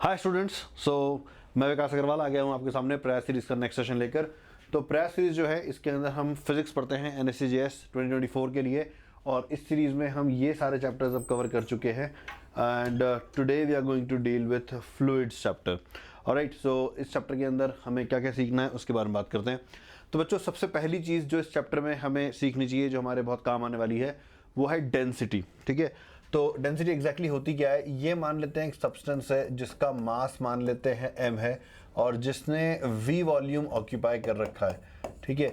Hi students, मैं विकास अग्रवाल आ गया हूँ आपके सामने प्रयास सीरीज का नेक्स्ट सेशन लेकर। तो प्रयास सीरीज जो है इसके अंदर हम फिजिक्स पढ़ते हैं NSCJS 2024 के लिए, और इस सीरीज में हम ये सारे चैप्टर्स अब कवर कर चुके हैं। And today we are going to deal with fluids chapter. Alright, so इस चैप्टर के अंदर हमें क्या क्या सीखना है उसके बारे में बात करते हैं। तो बच्चों, सबसे पहली चीज़ जो इस चैप्टर में हमें सीखनी चाहिए, जो हमारे बहुत काम आने वाली है, वो है डेंसिटी। ठीक है, तो डेंसिटी एग्जैक्टली होती क्या है। ये मान लेते हैं एक सब्सटेंस है जिसका मास मान लेते हैं m है और जिसने v वॉल्यूम ऑक्यूपाई कर रखा है। ठीक है,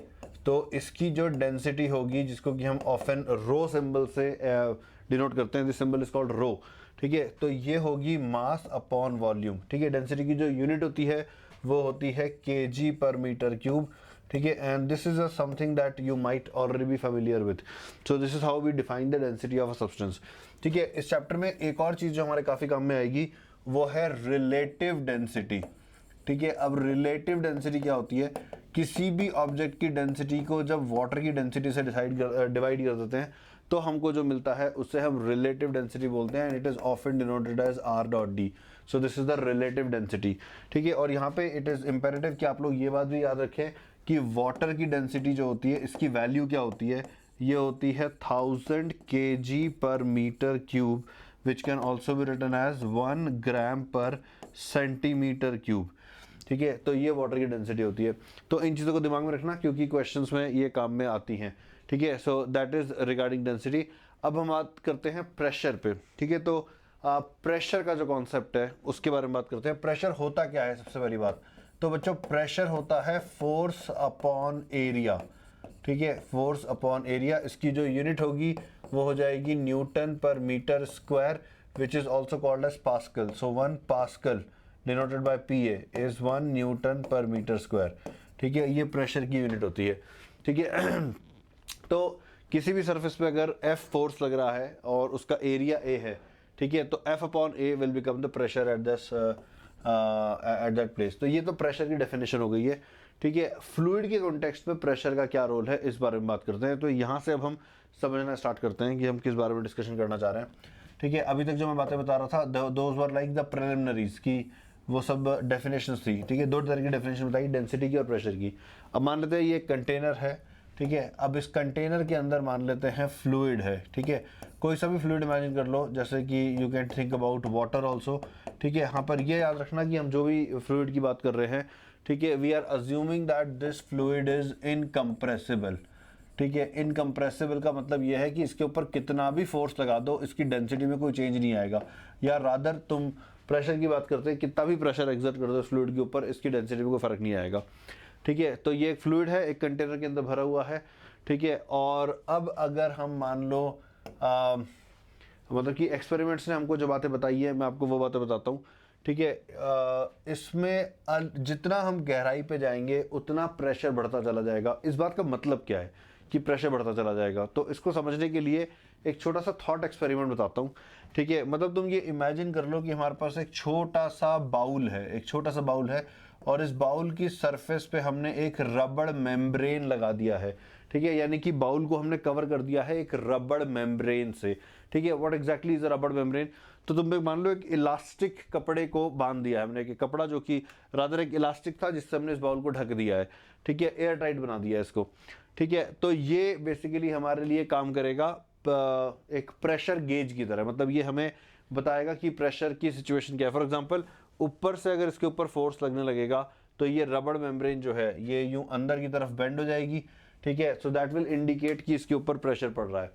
तो इसकी जो डेंसिटी होगी, जिसको कि हम ऑफन रो सिंबल से डिनोट करते हैं, दिस सिंबल इज कॉल्ड रो। ठीक है, तो ये होगी मास अपॉन वॉल्यूम। ठीक है, डेंसिटी की जो यूनिट होती है वो होती है kg पर मीटर क्यूब। ठीक है, and this is something that you might already be familiar with. So this is how we define the density of a substance. ठीक है, इस चैप्टर में एक और चीज़ जो हमारे काफ़ी काम में आएगी वो है रिलेटिव डेंसिटी। ठीक है, अब रिलेटिव डेंसिटी क्या होती है? किसी भी ऑब्जेक्ट की डेंसिटी को जब वाटर की डेंसिटी से डिवाइड कर देते हैं तो हमको जो मिलता है उससे हम रिलेटिव डेंसिटी बोलते हैं, and it is often denoted as R.D। So this is the relative density. ठीक है, और यहाँ पे इट इज इम्पेरेटिव कि आप लोग ये बात भी याद रखें कि वाटर की डेंसिटी जो होती है इसकी वैल्यू क्या होती है? ये होती है 1000 kg per metre cube, which can also be written as 1 gram per centimetre cube. ठीक है, तो ये वाटर की डेंसिटी होती है। तो इन चीज़ों को दिमाग में रखना क्योंकि क्वेश्चंस में ये काम में आती हैं। ठीक है, so that is regarding density. अब हम बात करते हैं प्रेशर पे। ठीक है, तो प्रेशर का जो कॉन्सेप्ट है उसके बारे में बात करते हैं। प्रेशर होता क्या है? सबसे पहली बात तो बच्चों, प्रेशर होता है फोर्स अपॉन एरिया। ठीक है, फोर्स अपॉन एरिया, इसकी जो यूनिट होगी वो हो जाएगी newton per metre square, which is also called as pascal. So 1 pascal denoted by PA is 1 newton per metre square. ठीक है, ये प्रेशर की यूनिट होती है। ठीक है तो किसी भी सरफेस पे अगर F फोर्स लग रहा है और उसका एरिया A है, ठीक है, तो F upon A will become the pressure at that place. तो ये तो प्रेशर की डेफिनेशन हो गई है। ठीक है, फ्लूइड के कॉन्टेक्स्ट में प्रेशर का क्या रोल है इस बारे में बात करते हैं। तो यहाँ से अब हम समझना स्टार्ट करते हैं कि हम किस बारे में डिस्कशन करना चाह रहे हैं। ठीक है, अभी तक जो मैं बातें बता रहा था, those were like the preliminaries की, वो सब डेफिनेशंस थी। ठीक है, दो तरह की डेफिनेशन बताई, डेंसिटी की और प्रेशर की। अब मान लेते हैं ये कंटेनर है। ठीक है, अब इस कंटेनर के अंदर मान लेते हैं फ्लूइड है। ठीक है, कोई सा भी फ्लूइड इमेजिन कर लो, जैसे कि you can think about water also. ठीक है, यहाँ पर ये याद रखना कि हम जो भी फ्लूइड की बात कर रहे हैं, ठीक है, we are assuming that this fluid is incompressible. ठीक है, इनकम्प्रेसिबल का मतलब यह है कि इसके ऊपर कितना भी फोर्स लगा दो इसकी डेंसिटी में कोई चेंज नहीं आएगा। या रादर तुम प्रेशर की बात करते हैं, कितना भी प्रेशर एक्सर्ट कर दो फ्लूइड के ऊपर, इसकी डेंसिटी में कोई फर्क नहीं आएगा। ठीक है, तो ये एक फ्लूइड है, एक कंटेनर के अंदर भरा हुआ है। ठीक है, और अब अगर हम मान लो मतलब कि एक्सपेरिमेंट्स ने हमको जो बातें बताई है, मैं आपको वो बातें बताता हूँ। ठीक है, इसमें जितना हम गहराई पे जाएंगे उतना प्रेशर बढ़ता चला जाएगा। इस बात का मतलब क्या है कि प्रेशर बढ़ता चला जाएगा? तो इसको समझने के लिए एक छोटा सा थॉट एक्सपेरिमेंट बताता हूँ। ठीक है, मतलब तुम ये इमेजिन कर लो कि हमारे पास एक छोटा सा बाउल है, एक छोटा सा बाउल है, और इस बाउल की सरफेस पे हमने एक रबड़ मेम्ब्रेन लगा दिया है। ठीक है, यानी कि बाउल को हमने कवर कर दिया है एक रबड़ मेम्ब्रेन से। ठीक है, व्हाट एग्जैक्टली इज अ रबड़ मेम्ब्रेन? तो तुम मान लो एक इलास्टिक कपड़े को बांध दिया है हमने, कि कपड़ा जो कि रादर एक इलास्टिक था जिससे हमने इस बाउल को ढक दिया है। ठीक है, एयर टाइट बना दिया है इसको। ठीक है, तो ये बेसिकली हमारे लिए काम करेगा एक प्रेशर गेज की तरह। मतलब ये हमें बताएगा कि प्रेशर की सिचुएशन क्या है। फॉर एग्जांपल, ऊपर से अगर इसके ऊपर फोर्स लगने लगेगा तो ये रबड़ मेम्ब्रेन जो है ये यूं अंदर की तरफ बेंड हो जाएगी। ठीक है, सो दैट विल इंडिकेट कि इसके ऊपर प्रेशर पड़ रहा है।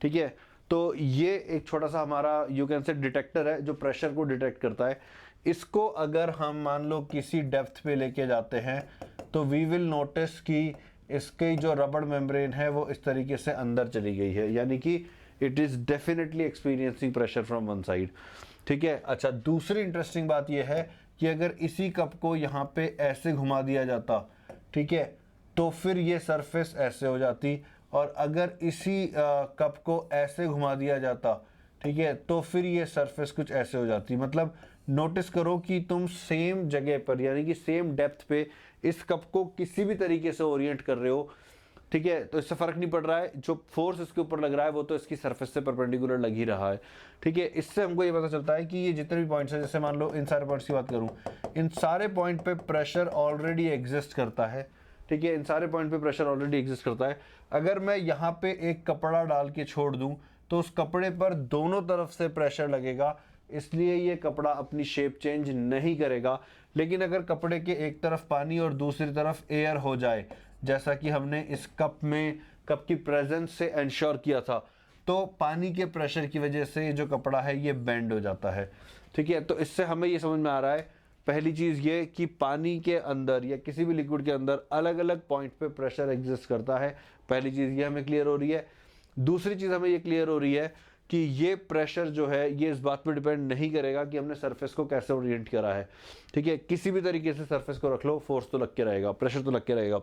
ठीक है, तो ये एक छोटा सा हमारा यू कैन से डिटेक्टर है जो प्रेशर को डिटेक्ट करता है। इसको अगर हम मान लो किसी डेप्थ पे लेके जाते हैं तो वी विल नोटिस कि इसकी जो रबड़ मेम्ब्रेन है वो इस तरीके से अंदर चली गई है, यानी कि it is definitely experiencing pressure from one side. ठीक है, अच्छा, दूसरी इंटरेस्टिंग बात यह है कि अगर इसी कप को यहाँ पे ऐसे घुमा दिया जाता, ठीक है, तो फिर ये सरफेस ऐसे हो जाती, और अगर इसी कप को ऐसे घुमा दिया जाता, ठीक है, तो फिर ये सरफेस कुछ ऐसे हो जाती। मतलब नोटिस करो कि तुम सेम जगह पर, यानी कि सेम डेप्थ पे इस कप को किसी भी तरीके से ओरिएंट कर रहे हो ठीक है, तो इससे फर्क नहीं पड़ रहा है, जो फोर्स इसके ऊपर लग रहा है वो तो इसकी सरफेस से परपेंडिकुलर लग ही रहा है। ठीक है, इससे हमको ये पता चलता है कि ये जितने भी पॉइंट्स हैं, जैसे मान लो इन सारे पॉइंट्स की बात करूं, इन सारे पॉइंट पे प्रेशर ऑलरेडी एग्जिस्ट करता है। ठीक है, इन सारे पॉइंट पे प्रेशर ऑलरेडी एग्जिस्ट करता है। अगर मैं यहाँ पे एक कपड़ा डाल के छोड़ दूं तो उस कपड़े पर दोनों तरफ से प्रेशर लगेगा, इसलिए ये कपड़ा अपनी शेप चेंज नहीं करेगा। लेकिन अगर कपड़े के एक तरफ पानी और दूसरी तरफ एयर हो जाए, जैसा कि हमने इस कप की प्रेजेंस से इंश्योर किया था, तो पानी के प्रेशर की वजह से जो कपड़ा है ये बेंड हो जाता है। ठीक है, तो इससे हमें ये समझ में आ रहा है, पहली चीज़ ये कि पानी के अंदर या किसी भी लिक्विड के अंदर अलग अलग पॉइंट पे प्रेशर एग्जिस्ट करता है। पहली चीज़ ये हमें क्लियर हो रही है। दूसरी चीज़ हमें ये क्लियर हो रही है कि ये प्रेशर जो है ये इस बात पर डिपेंड नहीं करेगा कि हमने सरफेस को कैसे ओरिएंट करा है। ठीक है, किसी भी तरीके से सरफेस को रख लो, फोर्स तो लग के रहेगा, प्रेशर तो लग के रहेगा।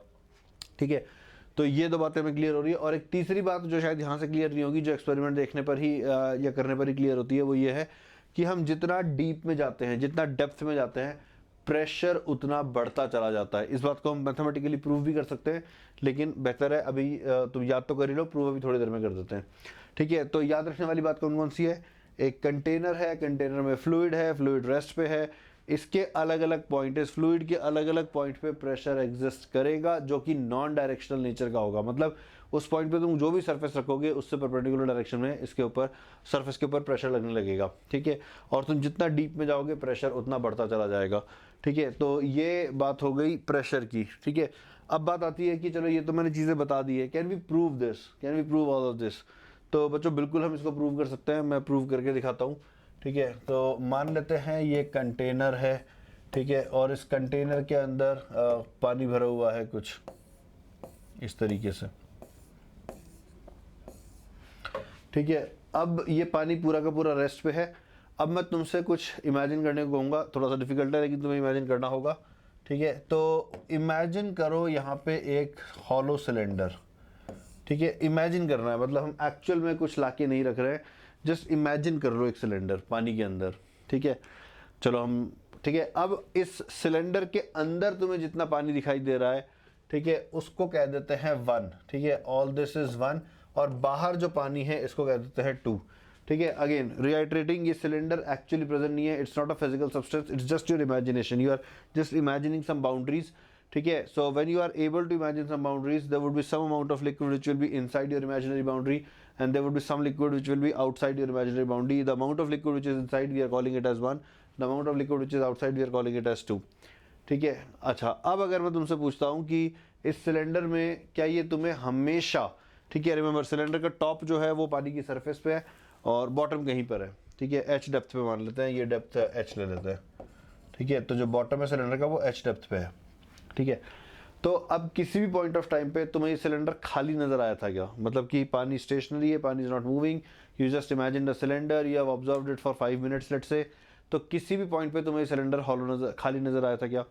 ठीक है, तो ये दो बातें हमें क्लियर हो रही है। और एक तीसरी बात जो शायद यहाँ से क्लियर नहीं होगी, जो एक्सपेरिमेंट देखने पर ही या करने पर ही क्लियर होती है, वो ये है कि हम जितना डीप में जाते हैं, जितना डेप्थ में जाते हैं, प्रेशर उतना बढ़ता चला जाता है। इस बात को हम मैथमेटिकली प्रूव भी कर सकते हैं, लेकिन बेहतर है अभी तुम याद तो कर ही लो, प्रूव अभी थोड़ी देर में कर देते हैं। ठीक है, तो याद रखने वाली बात कौन कौन सी है? एक कंटेनर है, कंटेनर में फ्लूइड है, फ्लूइड रेस्ट पे है, इसके अलग अलग पॉइंट, इस फ्लूइड के अलग अलग पॉइंट पे प्रेशर एग्जिस्ट करेगा जो कि नॉन डायरेक्शनल नेचर का होगा। मतलब उस पॉइंट पे तुम जो भी सरफेस रखोगे उससे परपेंडिकुलर डायरेक्शन में इसके ऊपर सरफेस के ऊपर प्रेशर लगने लगेगा। ठीक है, और तुम जितना डीप में जाओगे प्रेशर उतना बढ़ता चला जाएगा। ठीक है, तो ये बात हो गई प्रेशर की। ठीक है, अब बात आती है कि चलो ये तो मैंने चीज़ें बता दी है, can we prove this, can we prove all of this? तो बच्चों बिल्कुल हम इसको प्रूव कर सकते हैं, मैं प्रूव करके दिखाता हूँ। ठीक है, तो मान लेते हैं ये कंटेनर है। ठीक है, और इस कंटेनर के अंदर पानी भरा हुआ है कुछ इस तरीके से। ठीक है, अब ये पानी पूरा का पूरा रेस्ट पे है। अब मैं तुमसे कुछ इमेजिन करने को कहूँगा, थोड़ा सा डिफिकल्ट है लेकिन तुम्हें इमेजिन करना होगा। ठीक है, तो इमेजिन करो यहाँ पे एक हॉलो सिलेंडर। ठीक है, इमेजिन करना है, मतलब हम एक्चुअल में कुछ लाके नहीं रख रहे हैं, जस्ट इमेजिन कर लो एक सिलेंडर पानी के अंदर। ठीक है, चलो हम, ठीक है, अब इस सिलेंडर के अंदर तुम्हें जितना पानी दिखाई दे रहा है, ठीक है, उसको कह देते हैं 1। ठीक है, ऑल दिस इज 1, और बाहर जो पानी है इसको कह देते हैं 2। ठीक है, अगेन रिआइटरेटिंग, ये सिलेंडर एक्चुअली प्रेजेंट नहीं है, it's not a physical substance, it's just your imagination, you are just imagining some boundaries. ठीक है, so when you are able to imagine some boundaries, there would be some amount of liquid which will be inside your imaginary boundary, and there would be some liquid which will be outside your imaginary boundary. The amount of liquid which is inside we are calling it as 1, the amount of liquid which is outside we are calling it as 2. ठीक है, अच्छा, अब अगर मैं तुमसे पूछता हूँ कि इस सिलेंडर में क्या ये तुम्हें हमेशा, ठीक है, रिमेंबर सिलेंडर का टॉप जो है वो पानी की सरफेस पे है और बॉटम कहीं पर है। ठीक है, h डेप्थ पे मान लेते हैं, ये डेप्थ h ले लेते हैं। ठीक है, तो जो बॉटम है सिलेंडर का वो h डेप्थ पे है। ठीक है, तो अब किसी भी पॉइंट ऑफ टाइम पे तुम्हें ये सिलेंडर खाली नजर आया था क्या? मतलब कि पानी स्टेशनरी है, पानी is not moving, you just imagine the cylinder, you have observed it for 5 minutes let's say, तो किसी भी पॉइंट पे तुम्हें सिलेंडर हॉलो नजर, खाली नजर आया था क्या?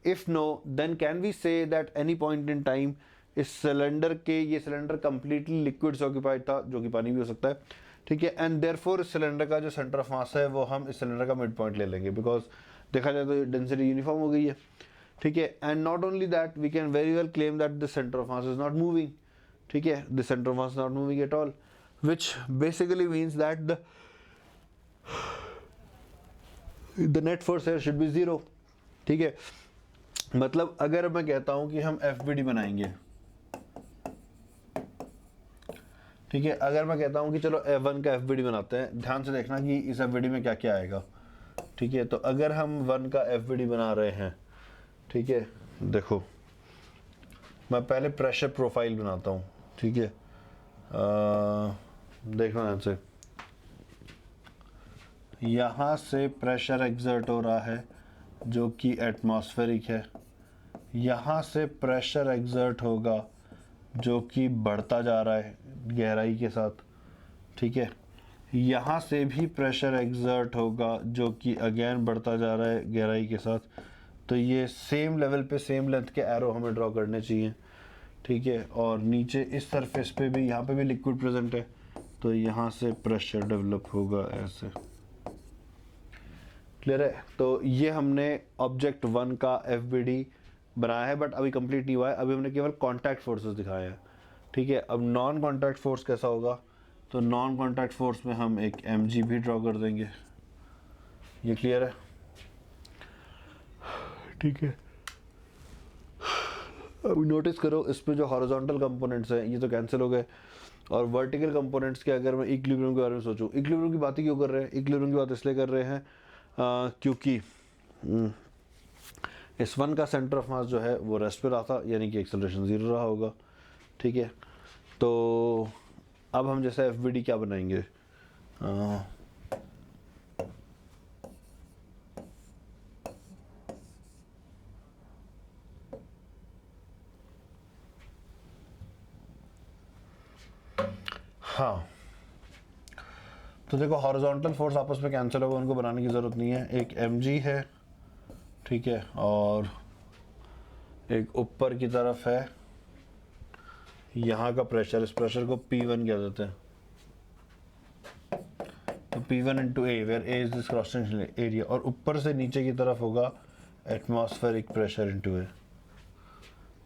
If no, then can we say that any point in time इस सिलेंडर के, ये सिलेंडर कंप्लीटली लिक्विड से ऑक्यूपाइड था, जो कि पानी भी हो सकता है। ठीक है, एंड देयरफॉर इस सिलेंडर का जो सेंटर ऑफ मास है वो हम इस सिलेंडर का मिड पॉइंट ले लेंगे, बिकॉज देखा जाए तो डेंसिटी यूनिफॉर्म हो गई है। ठीक है, and not only that, we can very well claim that the centre of mass is not moving. ठीक है, the centre of mass is not moving at all, which basically means that the net force here should be 0। ठीक है, मतलब अगर मैं कहता हूं कि हम एफबीडी बनाएंगे, ठीक है, अगर मैं कहता हूं कि चलो F1 का एफबीडी बनाते हैं, ध्यान से देखना कि इस एफबीडी में क्या क्या आएगा। ठीक है, तो अगर हम 1 का एफबीडी बना रहे हैं, ठीक है, देखो मैं पहले प्रेशर प्रोफाइल बनाता हूँ। ठीक है, देखना ध्यान से, यहाँ से प्रेशर एग्जर्ट हो रहा है जो कि एटमॉस्फेरिक है, यहाँ से प्रेशर एग्जर्ट होगा जो कि बढ़ता जा रहा है गहराई के साथ। ठीक है, यहाँ से भी प्रेशर एग्जर्ट होगा जो कि अगेन बढ़ता जा रहा है गहराई के साथ। तो ये सेम लेवल पे सेम लेंथ के एरो हमें ड्रॉ करने चाहिए। ठीक है, और नीचे इस सरफेस पे भी, यहाँ पे भी लिक्विड प्रेजेंट है, तो यहाँ से प्रेशर डेवलप होगा ऐसे। क्लियर है? तो ये हमने ऑब्जेक्ट 1 का एफबीडी बनाया है, बट अभी कंप्लीट नहीं हुआ है, अभी हमने केवल कॉन्टैक्ट फोर्सेस दिखाए हैं। ठीक है, अब नॉन कॉन्टैक्ट फोर्स कैसा होगा, तो नॉन कॉन्टैक्ट फोर्स में हम एक mg भी ड्रॉ कर देंगे। ये क्लियर है? ठीक है, अब नोटिस करो इसमें जो हॉरिजॉन्टल कंपोनेंट्स हैं ये तो कैंसिल हो गए, और वर्टिकल कंपोनेंट्स के अगर मैं इक्विलिब्रियम के बारे में सोचूं, इक्विलिब्रियम की बात ही क्यों कर रहे हैं, इक्विलिब्रियम की बात इसलिए कर रहे हैं क्योंकि इस वन का सेंटर ऑफ मास जो है वो रेस्ट पे रहा था, यानी कि एक्सेलरेशन 0 रहा होगा। ठीक है, तो अब हम जैसे एफ क्या बनाएंगे, हाँ, तो देखो हॉरिजॉन्टल फोर्स आपस में कैंसिल होगा, उनको बनाने की ज़रूरत नहीं है। एक mg है, ठीक है, और एक ऊपर की तरफ है यहाँ का प्रेशर, इस प्रेशर को P1 कह देते हैं। तो P1 into A, where A is this cross sectional area, और ऊपर से नीचे की तरफ होगा एटमॉस्फेरिक प्रेशर इंटू ए।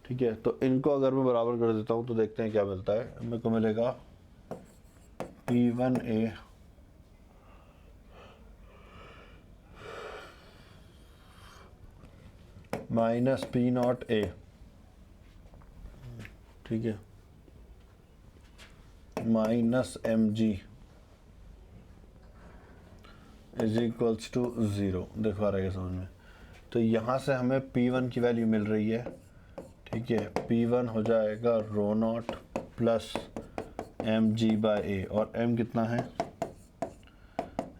ठीक है, तो इनको अगर मैं बराबर कर देता हूँ तो देखते हैं क्या मिलता है। मेरे को मिलेगा P1A माइनस P0A, ठीक है, minus mg is equals to 0। देखो आ रहा है समझ में? तो यहाँ से हमें P1 की वैल्यू मिल रही है, ठीक है, P1 हो जाएगा rho naught plus mg by a, और m कितना है,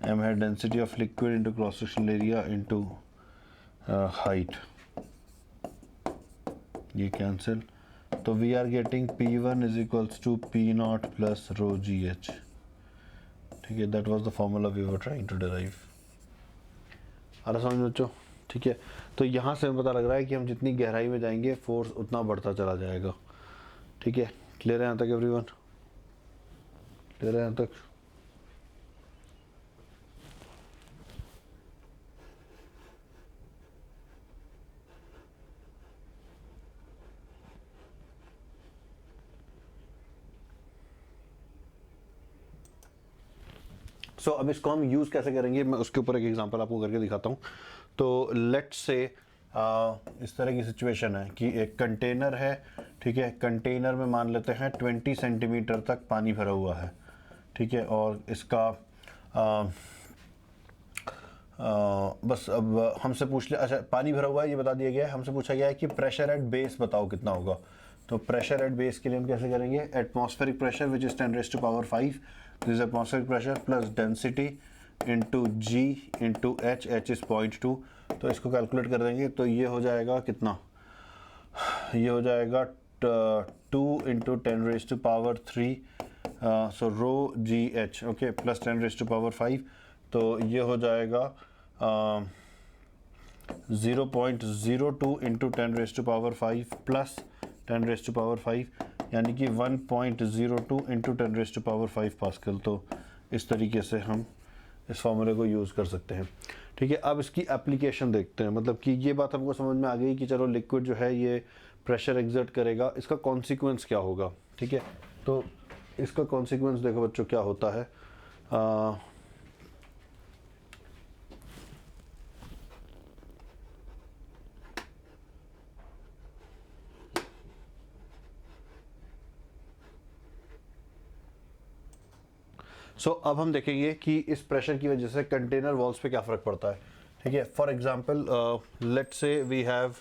m है density of liquid into cross sectional area into height, ये कैंसिल। तो we are getting P1 is equals to P0 plus rho g h. ठीक है, that was the formula we were trying to derive. आ रहा समझ बच्चों? ठीक है, तो यहाँ से हमें पता लग रहा है कि हम जितनी गहराई में जाएंगे फोर्स उतना बढ़ता चला जाएगा। ठीक है, क्लियर है यहाँ तक एवरीवन? क्लियर है यहाँ तक? सो अब इसको हम यूज़ कैसे करेंगे, मैं उसके ऊपर एक एग्जांपल आपको करके दिखाता हूँ। तो लेट्स से इस तरह की सिचुएशन है कि एक कंटेनर है, ठीक है, कंटेनर में मान लेते हैं 20 सेंटीमीटर तक पानी भरा हुआ है, ठीक है, और इसका बस अब हमसे पूछ लिया, अच्छा पानी भरा हुआ है ये बता दिया गया है, हमसे पूछा गया है कि प्रेशर एट बेस बताओ कितना होगा। तो प्रेशर एट बेस के लिए हम कैसे करेंगे, atmospheric pressure which is 10⁻⁵, this is atmospheric pressure plus density into g into h, h is 0.2, तो इसको कैलकुलेट कर देंगे तो ये हो जाएगा कितना, ये हो जाएगा 2 इंटू 10⁻3, सो रो जी एच, ओके, प्लस 10⁻⁵, तो ये हो जाएगा 0.02 इंटू 10⁻⁵ प्लस 10⁻⁵, यानी कि 1.02 इंटू 10⁻⁵ पास्कल। तो इस तरीके से हम इस फॉर्मूले को यूज़ कर सकते हैं। ठीक है, अब इसकी एप्लीकेशन देखते हैं, मतलब कि ये बात हमको समझ में आ गई कि चलो लिक्विड जो है ये प्रेशर एग्जर्ट करेगा, इसका कॉन्सिक्वेंस क्या होगा। ठीक है, तो इसका कॉन्सिक्वेंस देखो बच्चों क्या होता है, अब हम देखेंगे कि इस प्रेशर की वजह से कंटेनर वॉल्स पे क्या फ़र्क पड़ता है। ठीक है, for example let's say we have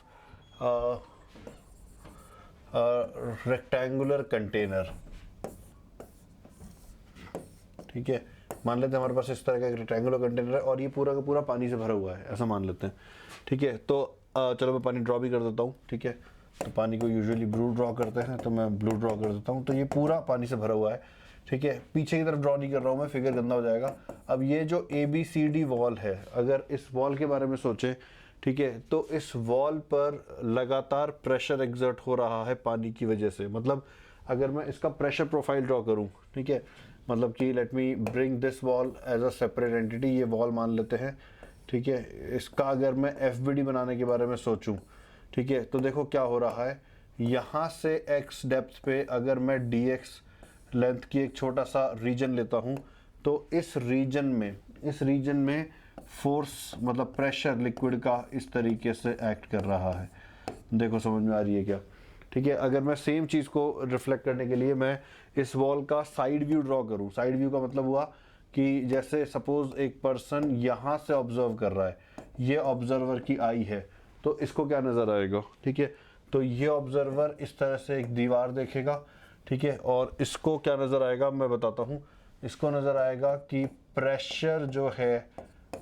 rectangular container. ठीक है, मान लेते हैं हमारे पास इस तरह का एक रेक्टेंगुलर कंटेनर है और ये पूरा का पूरा पानी से भरा हुआ है, ऐसा मान लेते हैं। ठीक है, तो चलो मैं पानी ड्रॉ भी कर देता हूँ। ठीक है, तो पानी को यूजुअली ब्लू ड्रॉ करते हैं, तो मैं ब्लू ड्रॉ कर देता हूँ। तो ये पूरा पानी से भरा हुआ है। ठीक है, पीछे की तरफ ड्रॉ नहीं कर रहा हूँ मैं, फिगर गंदा हो जाएगा। अब ये जो ABCD वॉल है, अगर इस वॉल के बारे में सोचें, ठीक है, तो इस वॉल पर लगातार प्रेशर एग्जर्ट हो रहा है पानी की वजह से। मतलब अगर मैं इसका प्रेशर प्रोफाइल ड्रॉ करूँ, ठीक है, मतलब कि let me bring this wall as a separate entity, ये वॉल मान लेते हैं। ठीक है, इसका अगर मैं FBD बनाने के बारे में सोचूं, ठीक है, तो देखो क्या हो रहा है यहाँ से x डेप्थ पे अगर मैं dx लेंथ की एक छोटा सा रीजन लेता हूँ, तो इस रीजन में फोर्स मतलब प्रेशर लिक्विड का इस तरीके से एक्ट कर रहा है। देखो समझ में आ रही है क्या? ठीक है, अगर मैं सेम चीज़ को रिफ्लेक्ट करने के लिए मैं इस वॉल का साइड व्यू ड्रॉ करूँ, साइड व्यू का मतलब हुआ कि जैसे सपोज एक पर्सन यहाँ से ऑब्जर्व कर रहा है, ये ऑब्जर्वर की आई है, तो इसको क्या नज़र आएगा? ठीक है, तो ये ऑब्जर्वर इस तरह से एक दीवार देखेगा, ठीक है, और इसको क्या नज़र आएगा मैं बताता हूँ। इसको नज़र आएगा कि प्रेशर जो है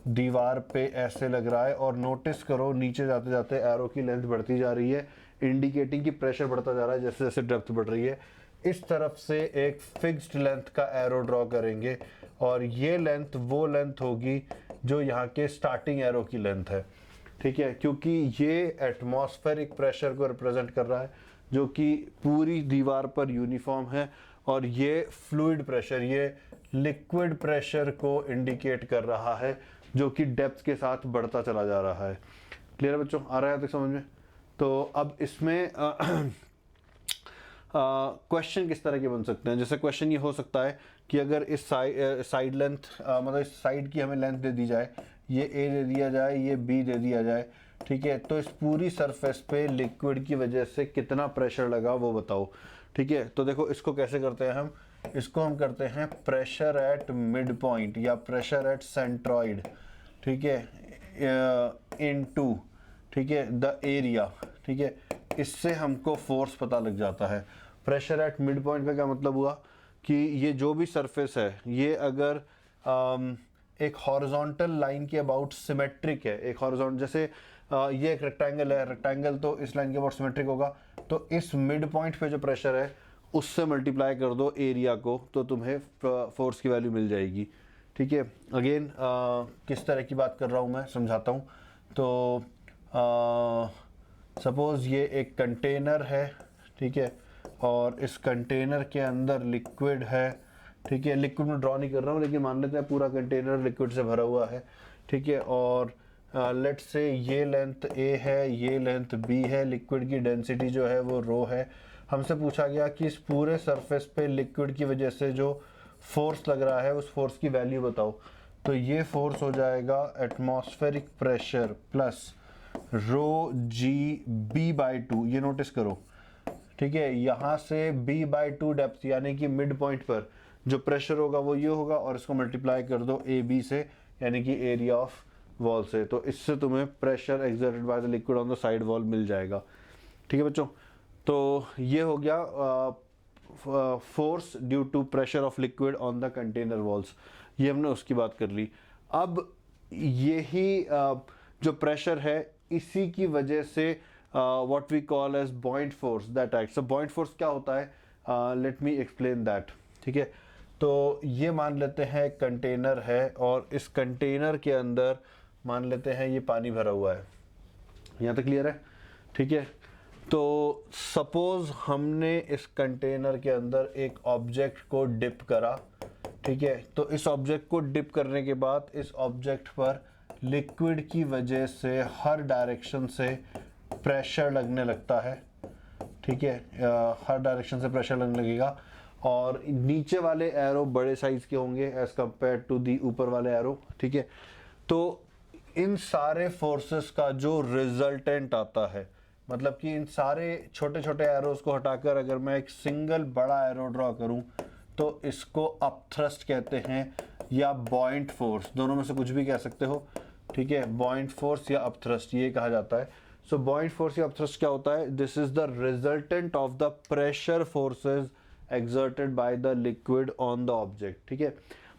दीवार पे ऐसे लग रहा है, और नोटिस करो नीचे जाते जाते एरो की लेंथ बढ़ती जा रही है, इंडिकेटिंग कि प्रेशर बढ़ता जा रहा है जैसे जैसे डेप्थ बढ़ रही है। इस तरफ से एक फिक्स्ड लेंथ का एरो ड्रॉ करेंगे, और ये लेंथ वो लेंथ होगी जो यहाँ के स्टार्टिंग एरो की लेंथ है। ठीक है, क्योंकि ये एटमॉस्फेरिक प्रेशर को रिप्रेजेंट कर रहा है जो कि पूरी दीवार पर यूनिफॉर्म है, और ये फ्लूइड प्रेशर, ये लिक्विड प्रेशर को इंडिकेट कर रहा है जो कि डेप्थ के साथ बढ़ता चला जा रहा है। क्लियर है बच्चों? आ रहा है तक समझ में? तो अब इसमें क्वेश्चन किस तरह के बन सकते हैं? जैसे क्वेश्चन ये हो सकता है कि अगर इस साइड लेंथ मतलब इस साइड की हमें लेंथ दे दी जाए, ये ए दे दिया जाए, ये बी दे दिया जाए, ठीक है, तो इस पूरी सरफेस पे लिक्विड की वजह से कितना प्रेशर लगा वो बताओ। ठीक है, तो देखो इसको कैसे करते हैं हम, इसको हम करते हैं प्रेशर एट मिड पॉइंट या प्रेशर एट सेंट्रॉइड, ठीक है, इनटू, ठीक है, द एरिया। ठीक है, इससे हमको फोर्स पता लग जाता है। प्रेशर एट मिड पॉइंट का क्या मतलब हुआ कि ये जो भी सरफेस है ये अगर एक हॉरिजॉन्टल लाइन के अबाउट सिमेट्रिक है, एक हॉरिजॉन्टल जैसे ये एक रेक्टेंगल है, रेक्टेंगल तो इस लाइन के अबाउट सिमेट्रिक होगा, तो इस मिड पॉइंट पे जो प्रेशर है उससे मल्टीप्लाई कर दो एरिया को, तो तुम्हें फोर्स की वैल्यू मिल जाएगी। ठीक है, अगेन किस तरह की बात कर रहा हूँ मैं समझाता हूँ। तो सपोज़ ये एक कंटेनर है, ठीक है, और इस कंटेनर के अंदर लिक्विड है। ठीक है, लिक्विड में ड्रॉ नहीं कर रहा हूँ लेकिन मान लेते हैं पूरा कंटेनर लिक्विड से भरा हुआ है। ठीक है, और लेट्स से ये लेंथ ए है, ये लेंथ बी है, लिक्विड की डेंसिटी जो है वो रो है। हमसे पूछा गया कि इस पूरे सरफेस पे लिक्विड की वजह से जो फोर्स लग रहा है उस फोर्स की वैल्यू बताओ। तो ये फोर्स हो जाएगा atmospheric pressure plus rho g b by two, ये नोटिस करो। ठीक है, यहाँ से b बाई टू डेप्थ यानी कि मिड पॉइंट पर जो प्रेशर होगा वो ये होगा, और इसको मल्टीप्लाई कर दो ए बी से यानी कि एरिया ऑफ वॉल से, तो इससे तुम्हें pressure exerted by the liquid on the side wall मिल जाएगा। ठीक है बच्चों, तो ये हो गया force due to pressure of liquid on the container walls, ये हमने उसकी बात कर ली। अब यही जो प्रेशर है इसी की वजह से what we call as buoyant force that acts। so buoyant force क्या होता है? let me explain that। ठीक है, तो ये मान लेते हैं कंटेनर है, और इस कंटेनर के अंदर मान लेते हैं ये पानी भरा हुआ है। यहाँ तक क्लियर है? ठीक है, तो सपोज हमने इस कंटेनर के अंदर एक ऑब्जेक्ट को डिप करा। ठीक है, तो इस ऑब्जेक्ट को डिप करने के बाद इस ऑब्जेक्ट पर लिक्विड की वजह से हर डायरेक्शन से प्रेशर लगने लगता है। ठीक है, हर डायरेक्शन से प्रेशर लगने लगेगा, और नीचे वाले एरो बड़े साइज के होंगे एज कंपेयर टू दी ऊपर वाले एरो। ठीक है, तो इन सारे फोर्सेस का जो रिजल्टेंट आता है, मतलब कि इन सारे छोटे छोटे एरोस को हटाकर अगर मैं एक सिंगल बड़ा एरो ड्रॉ करूं तो इसको अपथ्रस्ट कहते हैं या बॉइंट फोर्स, दोनों में से कुछ भी कह सकते हो। ठीक है, बॉइंट फोर्स या अपथ्रस्ट ये कहा जाता है। सो बॉइंट फोर्स या अपथ्रस्ट क्या होता है? This is the resultant of the pressure forces exerted by the liquid on the object. ठीक है,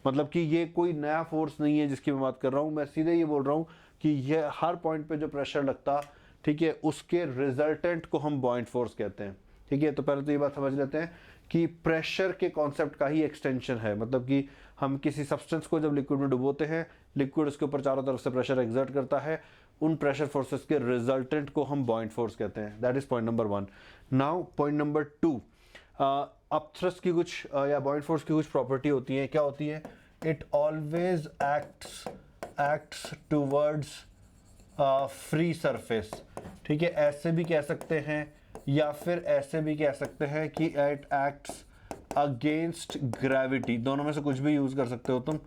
मतलब कि ये कोई नया फोर्स नहीं है जिसकी मैं बात कर रहा हूँ, मैं सीधे ये बोल रहा हूँ कि ये हर पॉइंट पे जो प्रेशर लगता, ठीक है, उसके रिजल्टेंट को हम बॉइंट फोर्स कहते हैं। ठीक है, तो पहले तो ये बात समझ लेते हैं कि प्रेशर के कॉन्सेप्ट का ही एक्सटेंशन है, मतलब कि हम किसी सब्सटेंस को जब लिक्विड में डुबोते हैं, लिक्विड उसके ऊपर चारों तरफ से प्रेशर एक्सर्ट करता है, उन प्रेशर फोर्सेस के रिजल्टेंट को हम बॉइंट फोर्स कहते हैं। That is point number 1। Now point number 2, upthrust की कुछ या बॉइंट फोर्स की कुछ प्रॉपर्टी होती है। क्या होती है? It always acts towards free surface. ठीक है, ऐसे भी कह सकते हैं या फिर ऐसे भी कह सकते हैं कि इट एक्ट्स अगेंस्ट ग्रेविटी, दोनों में से कुछ भी यूज कर सकते हो तुम,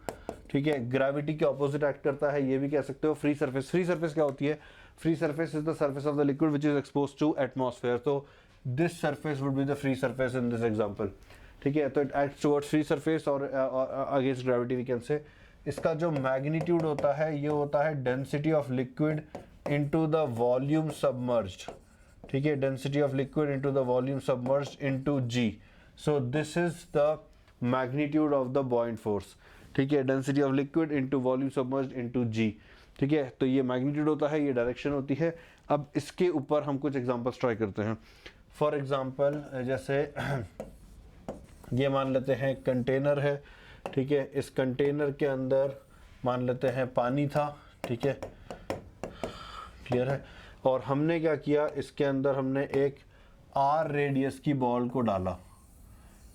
ठीक है। ग्रेविटी के ऑपोजिट एक्ट करता है, ये भी कह सकते हो। फ्री सरफेस, फ्री सरफेस क्या होती है? Free surface is the surface of the liquid which is expose to atmosphere, तो this surface would be the free surface in this example, ठीक है। तो it acts towards free surface और against gravity we can say. इसका जो magnitude होता है ये होता है density of liquid into the volume submerged, ठीक है, density of liquid into the volume submerged into g. So this is the magnitude of the buoyant force, ठीक है, density of liquid into volume submerged into g, ठीक है। तो ये magnitude होता है, ये डायरेक्शन होती है। अब इसके ऊपर हम कुछ एग्जांपल्स ट्राई करते हैं। फॉर एग्जांपल जैसे ये मान लेते हैं कंटेनर है, ठीक है। इस कंटेनर के अंदर मान लेते हैं पानी था, ठीक है, क्लियर है। और हमने क्या किया, इसके अंदर हमने एक आर रेडियस की बॉल को डाला,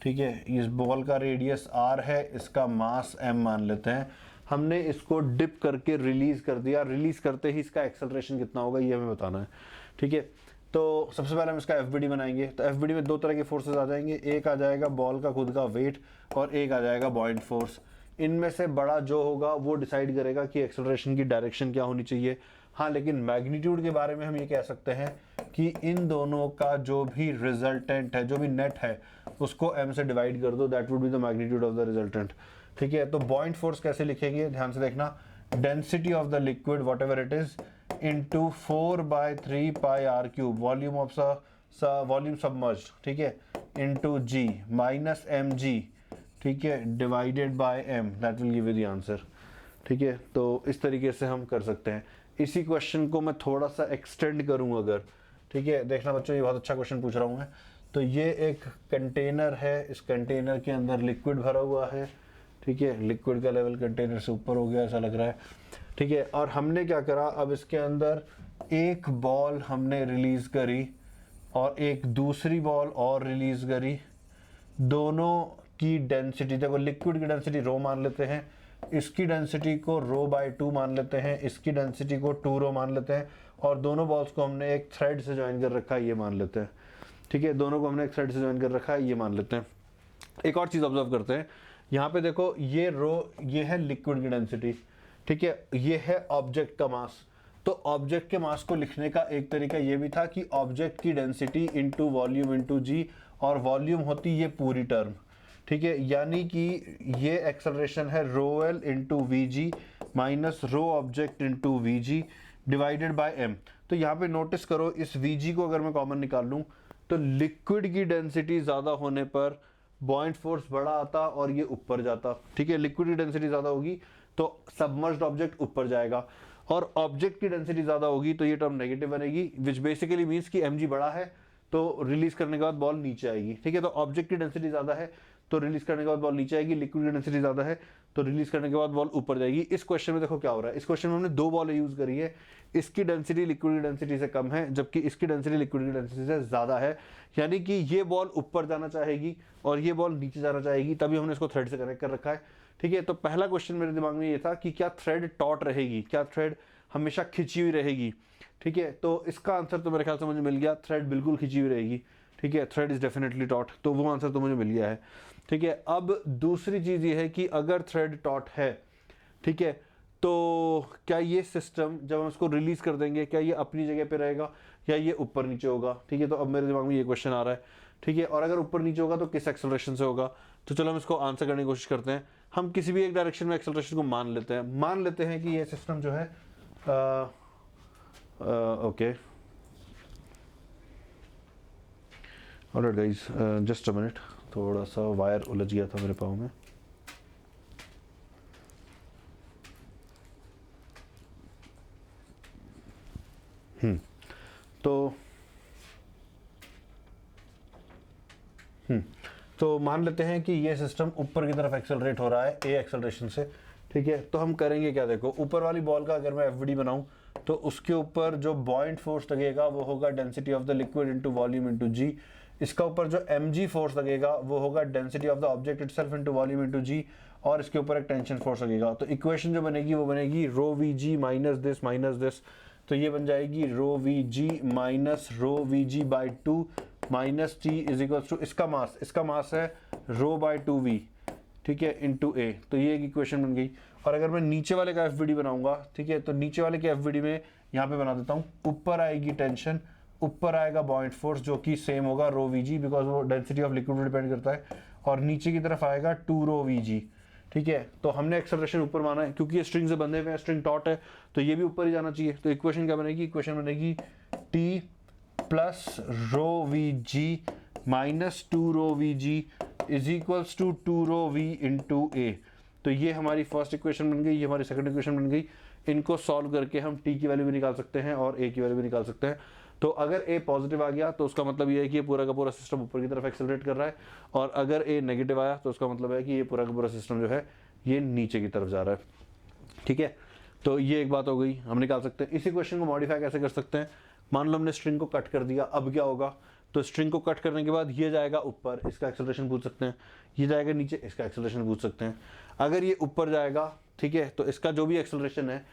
ठीक है। इस बॉल का रेडियस आर है, इसका मास एम मान लेते हैं। हमने इसको डिप करके रिलीज कर दिया, रिलीज करते ही इसका एक्सेलरेशन कितना होगा ये हमें बताना है, ठीक है। तो सबसे पहले हम इसका एफबीडी बनाएंगे। तो एफबीडी में दो तरह के फोर्सेस आ जाएंगे, एक आ जाएगा बॉल का खुद का वेट और एक आ जाएगा बॉइंट फोर्स। इनमें से बड़ा जो होगा वो डिसाइड करेगा कि एक्सेलरेशन की डायरेक्शन क्या होनी चाहिए। हाँ, लेकिन मैग्नीट्यूड के बारे में हम ये कह सकते हैं कि इन दोनों का जो भी रिजल्टेंट है, जो भी नेट है, उसको m से डिवाइड कर दो, that would be the magnitude of the resultant, ठीक है। तो बॉइंट फोर्स कैसे लिखेंगे, ध्यान से देखना, density of the liquid whatever it is into 4/3 pi r cube, volume of volume submerged, ठीक है, into g minus m g, ठीक है, divided by m, that will give you the answer, ठीक है। तो इस तरीके से हम कर सकते हैं। इसी क्वेश्चन को मैं थोड़ा सा एक्सटेंड करूं अगर, ठीक है, देखना बच्चों, ये बहुत अच्छा क्वेश्चन पूछ रहा हूं मैं। तो ये एक कंटेनर है, इस कंटेनर के अंदर लिक्विड भरा हुआ है, ठीक है, लिक्विड का लेवल कंटेनर से ऊपर हो गया ऐसा लग रहा है, ठीक है। और हमने क्या करा, अब इसके अंदर एक बॉल हमने रिलीज करी और एक दूसरी बॉल और रिलीज करी, दोनों की डेंसिटी, देखो लिक्विड की डेंसिटी रो मान लेते हैं, इसकी डेंसिटी को रो/2 मान लेते हैं, इसकी डेंसिटी को 2 रो मान लेते हैं, और दोनों बॉल्स को हमने एक थ्रेड से ज्वाइन कर रखा है ये मान लेते हैं, ठीक है, दोनों को हमने एक थ्रेड से ज्वाइन कर रखा है ये मान लेते हैं। एक और चीज़ ऑब्जर्व करते हैं, यहाँ पे देखो ये रो, ये है लिक्विड की डेंसिटी, ठीक है, ये है ऑब्जेक्ट का मास। तो ऑब्जेक्ट के मास को लिखने का एक तरीका ये भी था कि ऑब्जेक्ट की डेंसिटी इंटू वॉल्यूम इंटू जी, और वॉल्यूम होती ये पूरी टर्म, ठीक है, यानी कि ये एक्सेलरेशन है rho l into v g minus rho object into v g divided by m. तो यहाँ पे नोटिस करो, इस वी जी को अगर मैं कॉमन निकाल लूँ तो लिक्विड की डेंसिटी ज़्यादा होने पर बॉइंट फोर्स बड़ा आता और ये ऊपर जाता, ठीक है। लिक्विड की डेंसिटी ज़्यादा होगी तो सबमर्ज्ड ऑब्जेक्ट ऊपर जाएगा, और ऑब्जेक्ट की डेंसिटी ज़्यादा होगी तो ये टर्म नेगेटिव बनेगी, विच बेसिकली मीन्स कि एम जी बड़ा है तो रिलीज करने के बाद बॉल नीचे आएगी, ठीक है। तो ऑब्जेक्ट की डेंसिटी ज़्यादा है तो रिलीज करने के बाद बॉल नीचे आएगी, लिक्विड की डेंसिटी ज़्यादा है तो रिलीज करने के बाद बॉल ऊपर जाएगी। इस क्वेश्चन में देखो क्या हो रहा है, इस क्वेश्चन में हमने दो बॉल यूज करी है, इसकी डेंसिटी लिक्विड की डेंसिटी से कम है जबकि इसकी डेंसिटी लिक्विड की डेंसिटी से ज़्यादा है, यानी कि ये बॉल ऊपर जाना चाहेगी और ये बॉल नीचे जाना चाहेगी, तभी हमने इसको थ्रेड से कनेक्ट कर रखा है, ठीक है। तो पहला क्वेश्चन मेरे दिमाग में ये था कि क्या थ्रेड टॉट रहेगी, क्या थ्रेड हमेशा खिंची हुई रहेगी, ठीक है। तो इसका आंसर तो मेरे ख्याल से मुझे मिल गया, थ्रेड बिल्कुल खिंची हुई रहेगी, ठीक है, थ्रेड इज डेफिनेटली टॉट, तो वो आंसर तो मुझे मिल गया है, ठीक है। अब दूसरी चीज़ ये है कि अगर थ्रेड टॉट है, ठीक है, तो क्या ये सिस्टम जब हम इसको रिलीज कर देंगे क्या ये अपनी जगह पे रहेगा या ये ऊपर नीचे होगा, ठीक है। तो अब मेरे दिमाग में ये क्वेश्चन आ रहा है, ठीक है, और अगर ऊपर नीचे होगा तो किस एक्सेलरेशन से होगा। तो चलो हम इसको आंसर करने की कोशिश करते हैं। हम किसी भी एक डायरेक्शन में एक्सेलरेशन को मान लेते हैं कि ये सिस्टम जो है okay, alright guys, just a minute, थोड़ा सा वायर उलझ गया था मेरे पाँव में। तो मान लेते हैं कि ये सिस्टम ऊपर की तरफ एक्सेलरेट हो रहा है ए एक्सेलरेशन से, ठीक है। तो हम करेंगे क्या, देखो ऊपर वाली बॉल का अगर मैं एफबीडी बनाऊं तो उसके ऊपर जो बॉइंट फोर्स लगेगा वो होगा density of the liquid into volume into g. इसका ऊपर जो mg फोर्स लगेगा वो होगा density of the object itself into volume into g, और इसके ऊपर एक टेंशन फोर्स लगेगा। तो इक्वेशन जो बनेगी वो बनेगी rho v g minus this तो ये बन जाएगी rho v g minus rho v g by 2 minus T is equals to इसका मास है रो बाई 2v, ठीक है, इंटू ए। तो ये एक इक्वेशन बन गई। और अगर मैं नीचे वाले का एफ बनाऊंगा, ठीक है, तो नीचे वाले के एफ में यहाँ पे बना देता हूँ, ऊपर आएगी टेंशन, ऊपर आएगा बॉइंट फोर्स जो कि सेम होगा रो वी जी, बिकॉज वो डेंसिटी ऑफ लिक्विड पर डिपेंड करता है, और नीचे की तरफ आएगा 2 रो वी जी, ठीक है। तो हमने एक्सेलरेशन ऊपर माना है क्योंकि ये स्ट्रिंग से बंधे हुए हैं, स्ट्रिंग टॉट है, तो ये भी ऊपर ही जाना चाहिए। तो इक्वेशन क्या बनेगी, इक्वेशन बनेगी t plus rho v g minus 2 rho v g is equals to 2 rho v into a. तो ये हमारी फर्स्ट इक्वेशन बन गई, ये हमारी सेकंड इक्वेशन बन गई। इनको सॉल्व करके हम टी की वैल्यू भी निकाल सकते हैं और ए की वैल्यू भी निकाल सकते हैं। तो अगर ए पॉजिटिव आ गया तो उसका मतलब ये है कि ये पूरा का पूरा सिस्टम ऊपर की तरफ एक्सेलरेट कर रहा है, और अगर ए नेगेटिव आया तो उसका मतलब है कि ये पूरा का पूरा सिस्टम जो है ये नीचे की तरफ जा रहा है, ठीक है। तो ये एक बात हो गई, हम निकाल सकते हैं। इसी क्वेश्चन को मॉडिफाई कैसे कर सकते हैं, मान लो हमने स्ट्रिंग को कट कर दिया, अब क्या होगा, तो स्ट्रिंग को कट करने के बाद ये जाएगा ऊपर, इसका एक्सेलरेशन पूछ सकते हैं, ये जाएगा नीचे, इसका एक्सेलरेशन पूछ सकते हैं। अगर ये ऊपर जाएगा, ठीक है, तो इसका जो भी एक्सेलरेशन है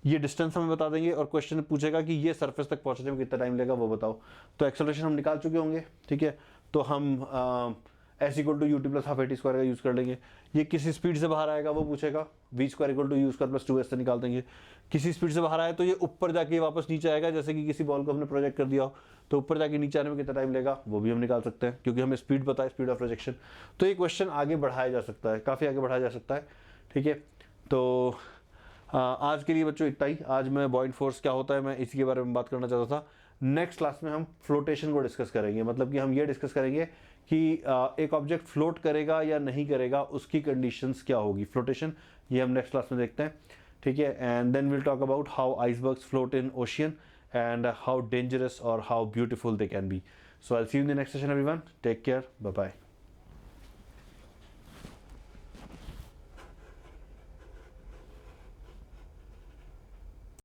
ये डिस्टेंस हमें बता देंगे, और क्वेश्चन पूछेगा कि ये सरफेस तक पहुंचने में कितना टाइम लगेगा वो बताओ। तो एक्सेलरेशन हम निकाल चुके होंगे, ठीक है। तो हम s equal to u t plus half a t square का यूज़ कर लेंगे। ये किसी स्पीड से बाहर आएगा वो पूछेगा, v square equal to u square plus 2s से निकाल देंगे। किसी स्पीड से बाहर आए तो ये ऊपर जाके वापस नीचे आएगा, जैसे कि किसी बॉल को हमने प्रोजेक्ट कर दिया हो, तो ऊपर जाके नीचे आने में कितना टाइम लगेगा वो भी हम निकाल सकते हैं, क्योंकि हमें स्पीड पता है, स्पीड ऑफ प्रोजेक्शन। तो ये क्वेश्चन आगे बढ़ाया जा सकता है, काफ़ी आगे बढ़ाया जा सकता है, ठीक है। तो आज के लिए बच्चों इतना ही। आज मैं बॉइंट फोर्स क्या होता है मैं इसी के बारे में बात करना चाहता था। नेक्स्ट क्लास में हम फ्लोटेशन को डिस्कस करेंगे, मतलब कि हम ये डिस्कस करेंगे कि एक ऑब्जेक्ट फ्लोट करेगा या नहीं करेगा, उसकी कंडीशंस क्या होगी, फ्लोटेशन, ये हम नेक्स्ट क्लास में देखते हैं, ठीक है। And then will talk about how icebergs float in ocean and how dangerous और how beautiful they can be. So I will see you in the next session everyone, take care, bye bye.